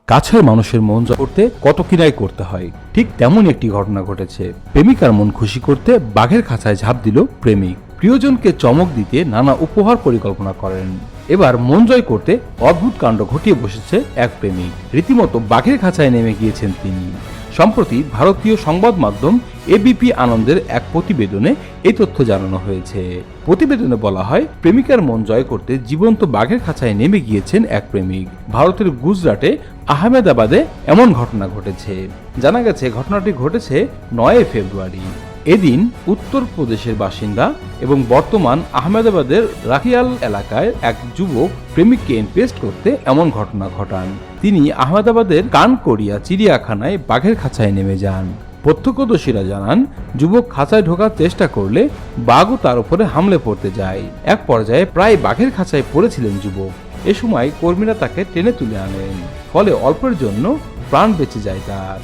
কাছের মানুষের মন জয় করতে কত কিনাই করতে হয়, ঠিক তেমন একটি ঘটনা ঘটেছে। প্রেমিকার মন খুশি করতে বাঘের খাঁচায় ঝাঁপ দিল প্রেমিক। প্রিয়জনকে চমক দিতে নানা উপহার পরিকল্পনা করেন। এবার মন জয় করতে অদ্ভুত কাণ্ড ঘটিয়ে বসেছে এক প্রেমিক। রীতিমতো বাঘের খাঁচায় নেমে গিয়েছেন তিনি। সম্প্রতি ভারতীয় সংবাদ মাধ্যম এবিপি আনন্দের এক প্রতিবেদনে এই তথ্য জানানো হয়েছে। প্রতিবেদনে বলা হয়, প্রেমিকার মন জয় করতে জীবন্ত বাঘের খাঁচায় নেমে গিয়েছেন এক প্রেমিক। ভারতের গুজরাটে আহমেদাবাদে এমন ঘটনা ঘটেছে। জানা গেছে ঘটনাটি ঘটেছে 9 ফেব্রুয়ারি। এদিন উত্তরপ্রদেশের বাসিন্দা এবং বর্তমান আহমেদাবাদের রাখিয়াল এলাকায় এক যুবক প্রেমিককে ইমপ্রেস করতে এমন ঘটনা ঘটান। তিনি আহমেদাবাদের কানকড়িয়া চিড়িয়াখানায় বাঘের খাঁচায় নেমে যান। প্রত্যক্ষদর্শীরা জানান, যুবক খাঁচায় ঢোকার চেষ্টা করলে বাঘও তার উপরে হামলে পড়তে যায়। এক পর্যায়ে প্রায় বাঘের খাঁচায় পড়েছিলেন যুবক। এ সময় কর্মীরা তাকে টেনে তুলে আনেন, ফলে অল্পের জন্য প্রাণ বেঁচে যায় তার।